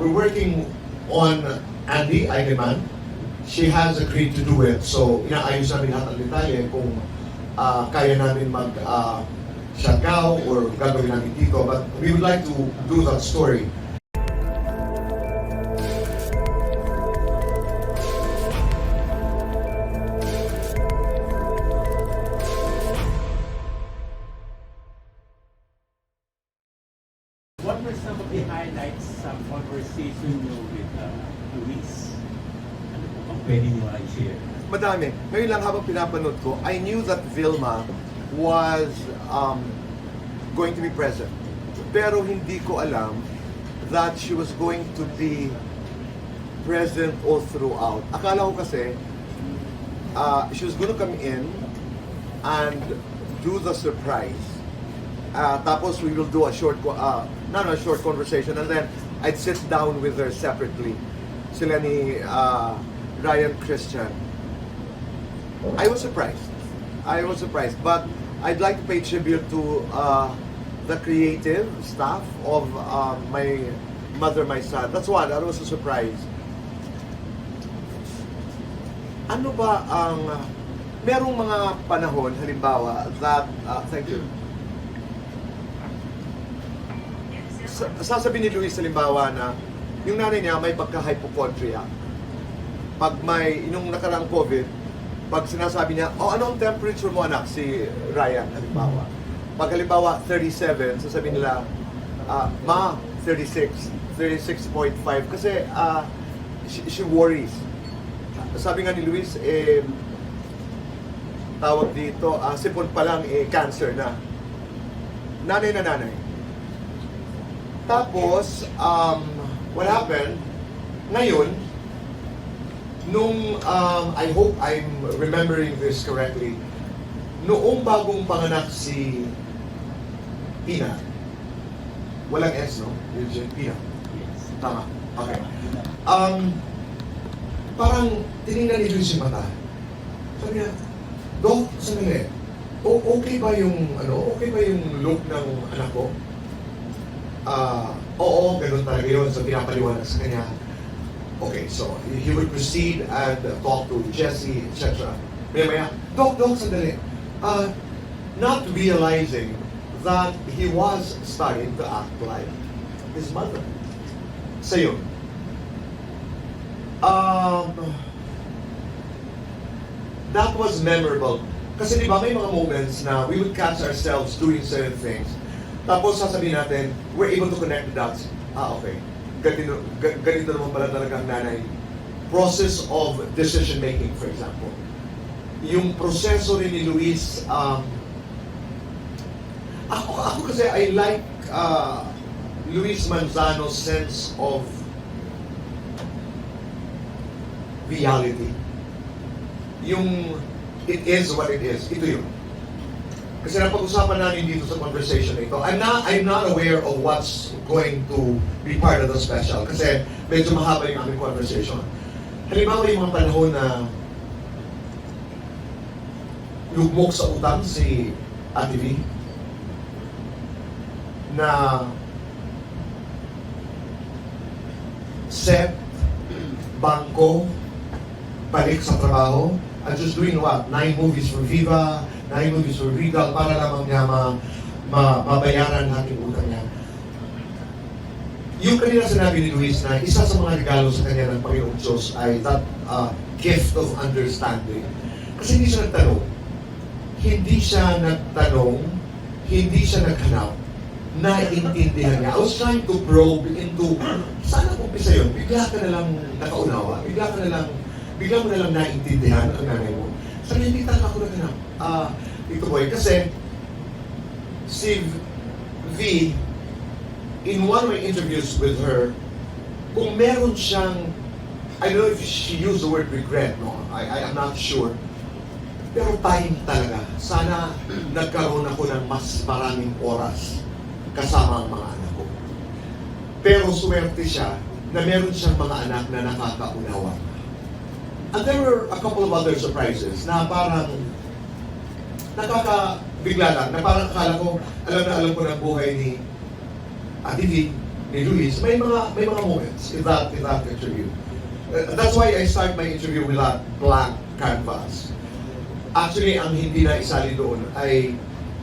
we're working on Andy Eigenman. She has agreed to do it. So, inaayos namin lahat ng detalye kung kaya namin Siargao or gagawin namin dito. But we would like to do that story. What were some of the highlights sa conversation nyo with Luis? Ano po bang pwede nyo i-share? Madami. Ngayon lang habang pinapanood ko, I knew that Vilma was going to be present. Pero hindi ko alam that she was going to be present all throughout. Akala ko kasi she was going to come in and do the surprise. Tapos we will do a short conversation, and then I'd sit down with her separately. Sila ni Ryan Christian. I was surprised, but I'd like to pay tribute to the creative staff of my mother, my son. That was a surprise. Ano ba ang merong mga panahon, halimbawa, that thank you. Sasabihin ni Luis halimbawa na yung nanay niya may pagka-hypochondria. Pag nung nakaraang COVID, pag sinasabi niya, ano ang temperature mo anak? Si Ryan, halimbawa. Pag halimbawa 37, sasabihin nila, ma, 36, 36.5. Kasi she worries. Sabi nga ni Luis, tawag dito, sipon pa lang, cancer na. Nanay na nanay. Tapos, what happened, ngayon, nung, I hope I'm remembering this correctly, noong bagong panganak si Pina, walang S, no? Pina. Yes. Tama. Okay. Parang tinignan ni Luis yung mata. Sabi niya, Dok, sandali. Okay ba yung look ng anak ko? Oo, ganun talaga yun. So, pinapaliwanag sa kanya. Okay, so, he would proceed and talk to Jessie, etc. Maya, Dok, sandali. Not realizing that he was starting to act like his mother. Sa'yo. That was memorable. Kasi di ba may mga moments na we would catch ourselves doing certain things. Tapos sasabihin natin, we're able to connect the dots. Okay. Ganito naman pala talaga ang nanay. Process of decision making, for example. Yung proseso rin ni Luis, ako kasi I like Luis Manzano's sense of reality. Yung it is what it is. Ito yun. Kasi napag-usapan namin dito sa conversation na ito. I'm not aware of what's going to be part of the special. Kasi medyo mahaba yung aming conversation. Halimbawa yung mga panahon na lugmok sa utang si Ate V, na set, bangko, balik sa trabaho, and just doing what? 9 movies for Viva, 9 movies for Regal, para lamang niya mabayaran natin utang niya. Yung kanina sinabi ni Luis na isa sa mga regalo sa kanya ng Panginoong Diyos ay that gift of understanding. Kasi hindi siya nagtanong, hindi siya naghanap, naiintindihan niya. I was trying to probe into, sana umpisa yun, bigla ka na lang nakaunawa, bigla mo na lang naiintindihan ang nanay mo. Sabi, hindi talaga ako naghanap. Ito boy, kasi si V, in one of my interviews with her, kung meron siyang, I don't know if she used the word regret, no? I'm not sure. Pero time talaga. Sana nagkaroon ako ng mas maraming oras kasama ang mga anak ko. Pero swerte siya na meron siyang mga anak na nakakaunawa. And there were a couple of other surprises na parang nakakabigla lang, na parang akala ko, alam ko ng buhay ni Ate V, ni Luis, may mga moments in that interview. That's why I start my interview with that blank canvas. Actually, ang hindi na isali doon ay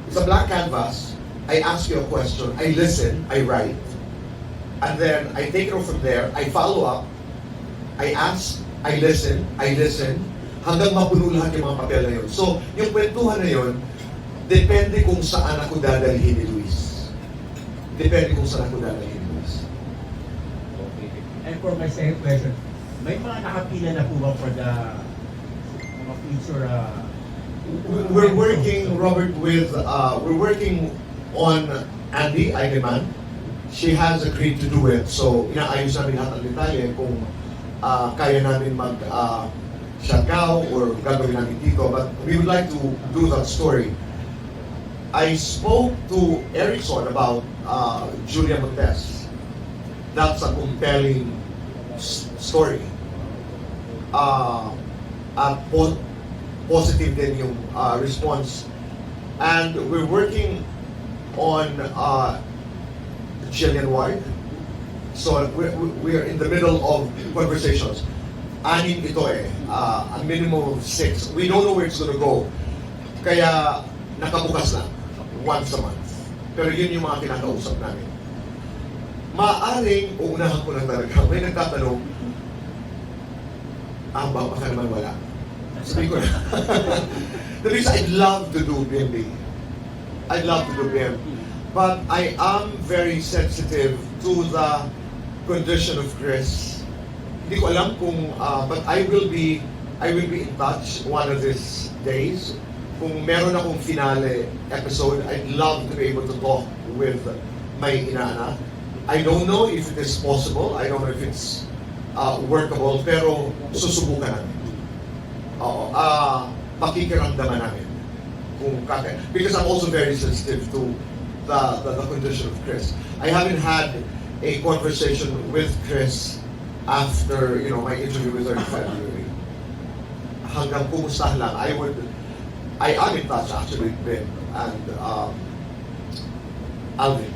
sa blank canvas, I ask you a question, I listen, I write, and then I take it from there, I follow up, I ask, I listen, hanggang mapuno lahat yung mga papel na yun. So, yung kwentuhan na yun, depende kung saan ako dadalhin ni Luis. Depende kung saan ako dadalhin ni Luis. Okay. And for my second question, may mga nakapila na po ba for the mga future We're working, Robert, we're working on Andy Eigenman. She has agreed to do it. So, inaayos namin lahat ng detalye kung kaya namin Siargao or gagawin namin dito. But we would like to do that story. I spoke to Erickson about Julia Montes. That's a compelling story. Positive din yung response. And we're working on Jillian Ward. So we're in the middle of conversations. Anim ito a minimum of 6. We don't know where it's gonna go. Kaya nakabukas lang, once a month. Pero yun yung mga kinakausap namin. Maaring, uunahan ko lang talaga, may nagtatanong, baka naman wala. Sabi ko na. The reason I'd love to do BMB. I'd love to do BMB. But I am very sensitive to the condition of Chris. Hindi ko alam kung, but I will be in touch one of these days. Kung meron akong finale episode, I'd love to be able to talk with my inaanak. I don't know if it is possible. I don't know if it's workable, pero susubukan namin. Oo, pakikiramdaman namin. Because I'm also very sensitive to the condition of Chris. I haven't had a conversation with Chris after, my interview with her in February. Hanggang kumustahan lang, I am in touch actually with Ben and Alvin.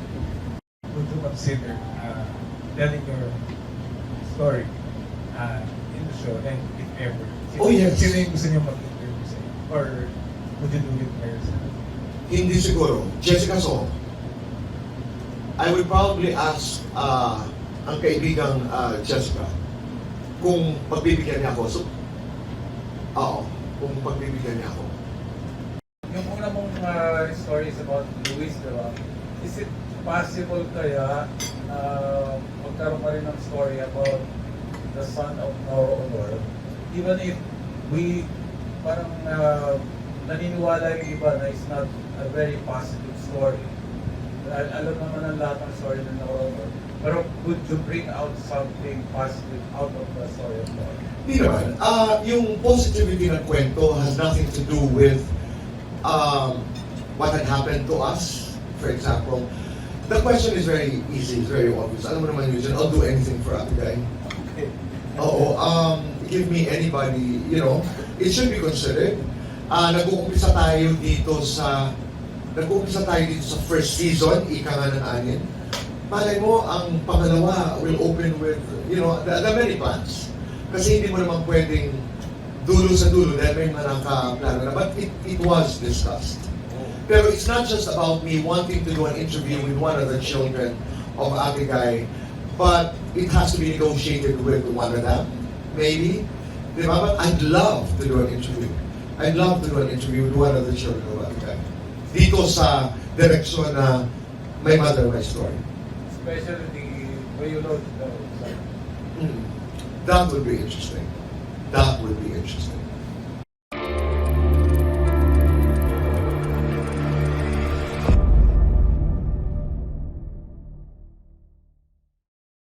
Would you consider telling your story in the show, and if ever? Oh, yes. Sino yung gusto niyo mag-interview sa'yo? Or would you do it by yourself? Hindi siguro. Jessica Soho. I would probably ask ang kaibigang Jessica kung pagbibigyan niya ako. So, kung pagbibigyan niya ako. Yung una mong stories about Luis, diba? Is it possible kaya magkaroon pa rin ng story about the son of Noro Honor? Even if we parang naniniwala yung iba na it's not a very positive story. Alam naman ang lahat ng story ng Noro Honor. Pero could you bring out something positive out of the story of Noro? Hindi naman. Yung positivity ng kwento has nothing to do with what had happened to us, for example. The question is very easy, it's very obvious. Alam mo naman yun, I'll do anything for Ate Guy. Okay. Oo, give me anybody, it should be considered. Nag-uumpisa tayo dito sa first season, ika nga ng anin. Malay mo, ang pangalawa will open with, the many plans. Kasi hindi mo naman pwedeng dulo sa dulo dahil may mga nakaplano na. But it was discussed. Pero it's not just about me wanting to do an interview with one of the children of Ate Guy, but it has to be negotiated with one of them, maybe. Diba? But I'd love to do an interview. I'd love to do an interview with one of the children of Ate Guy. Dito sa direksyon na my mother, my story. Especially the way you load the website. That would be interesting. That would be interesting.